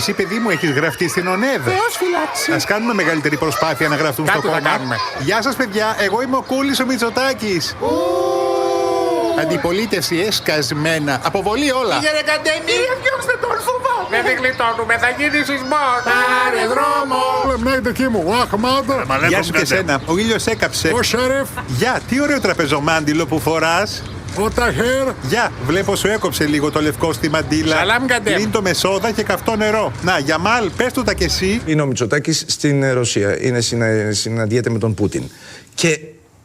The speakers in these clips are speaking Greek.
Εσύ, παιδί μου, έχεις γραφτεί στην ΟΝΕΔ. Θεός φυλάξει. Ας κάνουμε μεγαλύτερη προσπάθεια να γραφτούν στο κόμμα. Κάνουμε. Γεια σας, παιδιά. Εγώ είμαι ο Κούλης ο Μητσοτάκης. Αντιπολίτευση εσκασμένα. Αποβολή όλα. Κύριε Καντέμι, διώξτε τον φοβάμαι. Δεν γλιτώνουμε, θα γίνει σεισμός. Πάρε δρόμο. Λεμνέγεται εκεί μου, αχμάτα. Γεια σου και σένα. Ο ήλιος έκαψε. Ο Σέρεφ, Γεια, τι ωραίο τραπεζομάντιλο που φοράς. ο Ταχέρ. Γεια, βλέπω σου έκοψε λίγο το λευκό στη μαντίλα. Σαλάμ, Καντέμ. Κλείνει το με σόδα και καυτό νερό. Να, Γιαμάλ, πες του τα κι εσύ. Είναι ο Μητσοτάκης στην Ρωσία. Συναντιέται με τον Πούτιν. Και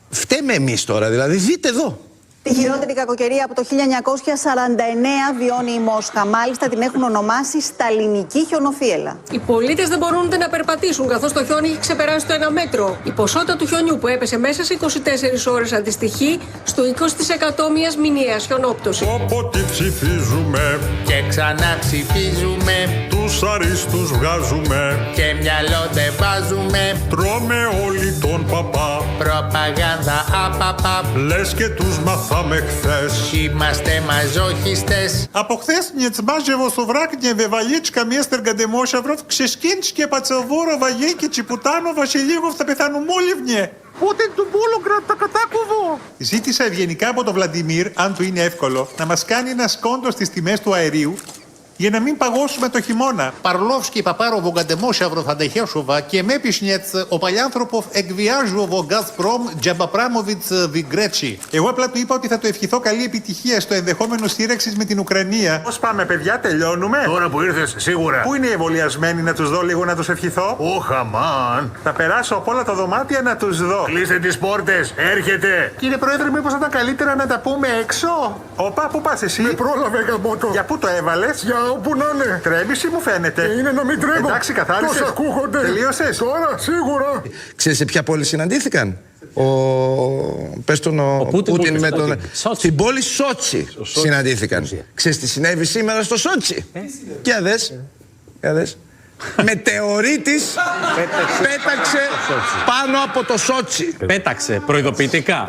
φταίμε εμείς τώρα, δηλαδή, δείτε εδώ. Τη χειρότερη κακοκαιρία από το 1949 βιώνει η Μόσχα. Μάλιστα την έχουν ονομάσει Σταλινική χιονοθύελλα. Οι πολίτες δεν μπορούν ούτε να περπατήσουν καθώς το χιόνι έχει ξεπεράσει το 1 μέτρο. Η ποσότητα του χιονιού που έπεσε μέσα σε 24 ώρες αντιστοιχεί στο 20% μιας μηνιαίας χιονόπτωσης. Όποτε ψηφίζουμε Και ξανά ψηφίζουμε. τους αρίστους βγάζουμε. Και μυαλό δεν βάζουμε. Τρώμε όλοι τον παπά. Προπαγάνδα απαπαπ. Λες και τους μαθάμε χθες. Είμαστε μαζόχιστες. Από χθες νιετσμάζεβο σοβράκνια βεβαλίτσκα μέστερ Γκαντεμόσαυροφ ξεσκίντσικε πατσαβόροβα γέκιτσι πουτάνοβα σε λίγο θα πεθάνουν μόλιβνιε. Πούτιν του Μπούλογκρατ τα κατάκουβο. Ζήτησα ευγενικά από τον Βλαντιμίρ, αν του είναι εύκολο, να μας κάνει ένα σκόντο στις τιμές του αερίου για να μην παγώσουμε το χειμώνα. Παρλόφσκι, Παπάροβο, Γκαντεμόσαυρο, Φαντεχέσοβα και Μέπισνιετς, ο Παλιάνθρωποφ, Εκβιάζοβο, Γκazprom, Τζαμπαπράμοβιτς, Βιγκρέτσι. Εγώ απλά του είπα ότι θα του ευχηθώ καλή επιτυχία στο ενδεχόμενο σύραξης με την Ουκρανία. Πώς πάμε, παιδιά, τελειώνουμε. Τώρα που ήρθες, σίγουρα. Πού είναι οι εμβολιασμένοι, να τους δω λίγο να τους ευχηθώ. Χαμάν. Θα περάσω από όλα τα δωμάτια να τους δω. Κλείστε τις πόρτες, έρχεται. Κύριε Πρόεδρε, μήπως θα ήταν καλύτερα να τα πούμε έξω. Όπα, πού πας εσύ. Με πρόλαβε γαμπότο. Για πού το έβαλες. Για όπου να είναι. Τρέμιση μου φαίνεται. Είναι να μην τρέμω. Εντάξει, καθάρισες. Τόσα ακούγονται. Τελείωσες. Τώρα, σίγουρα. Ξέρεις σε ποια πόλη συναντήθηκαν? Πες τον ο Πούτιν με τον... Στην πόλη Σότσι συναντήθηκαν. Ξέρεις τι συνέβη σήμερα στο Σότσι? Για δες. Μετεωρίτης πέταξε πάνω από το Σότσι. Πέταξε προειδοποιητικά.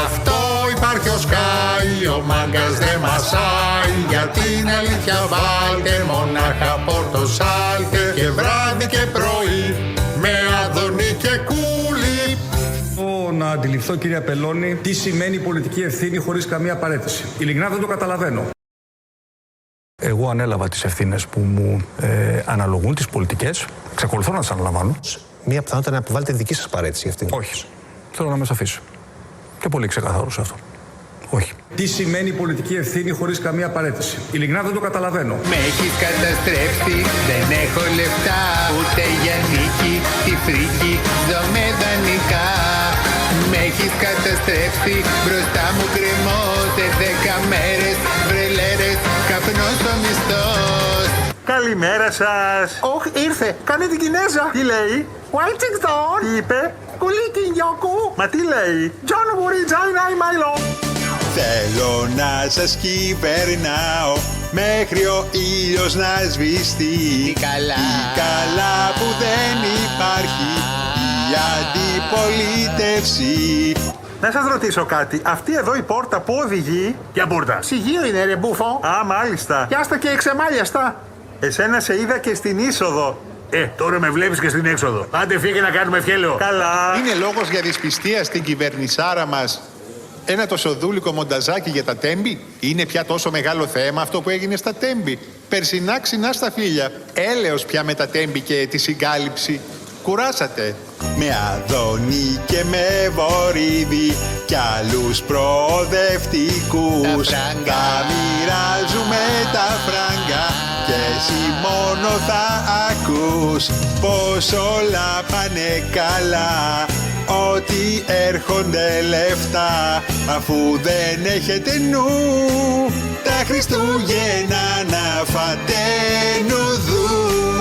Αυτό υπάρχει ο Σκάι, ο μάγκας δεν μασάει. Για την αλήθεια βάλτε μονάχα πορτοσάλτε. Και βράδυ και πρωί με Αδωνή και Κούλη. Να αντιληφθώ, κύριε Πελώνη, τι σημαίνει πολιτική ευθύνη χωρίς καμία παρέτηση. Ειλικρινά δεν το καταλαβαίνω. Εγώ ανέλαβα τις ευθύνες που μου αναλογούν, τις πολιτικές. Εξακολουθώ να τις αναλαμβάνω. Μία πιθανότητα να επιβάλλετε δική σας παρέτηση αυτή. Όχι. Θέλω να με σαφήσω. Και πολύ ξεκαθαρό σε αυτό. Όχι. Τι σημαίνει πολιτική ευθύνη χωρίς καμία παρέτηση. Ειλικρινά δεν το καταλαβαίνω. Με έχεις καταστρέψει, δεν έχω λεφτά. Ούτε για νίκη, τη φρίκη, ζω με δανεικά. Με έχεις καταστρέψει, μπροστά μου κρεμός. Σε 10 μέρες, βρελέρες, καπνός ο μισθός. Καλημέρα σας. Όχι, ήρθε. Κάνε την Κινέζα. Τι λέει? Washington. Τι είπε? Κουλίκιν Γιώκου. Μα τι λέει? John Wuri Jaina Μάιλο. Θέλω να σας κυβερνάω μέχρι ο ήλιος να σβηστεί. Τι καλά Που δεν υπάρχει η αντιπολίτευση. Να σας ρωτήσω κάτι. Αυτή εδώ η πόρτα που οδηγεί? Ποια πόρτα? Ψυγείο είναι ρε μπούφο. Α, μάλιστα. Κι άστα και εξεμάλιαστα. Εσένα σε είδα και στην είσοδο. Τώρα με βλέπεις και στην έξοδο. Άντε φύγε να κάνουμε φιέλαιο. Καλά. Είναι λόγος για δυσπιστία στην κυβερνησάρα μας ένα τόσο δούλικο μονταζάκι για τα Τέμπη? Είναι πια τόσο μεγάλο θέμα αυτό που έγινε στα Τέμπη? Περσινά ξινά στα φίλια. Έλεος πια με τα Τέμπη και τη συγκάλυψη. Κουράσατε. Με Αδόνη και με Βορύδη κι άλλους προοδευτικούς. Τα μοιράζουμε τα φράγκα και εσύ μόνο θα ακούς πως όλα πάνε καλά, ότι έρχονται λεφτά αφού δεν έχετε νου. Τα Χριστούγεννα να φάτε νουδού.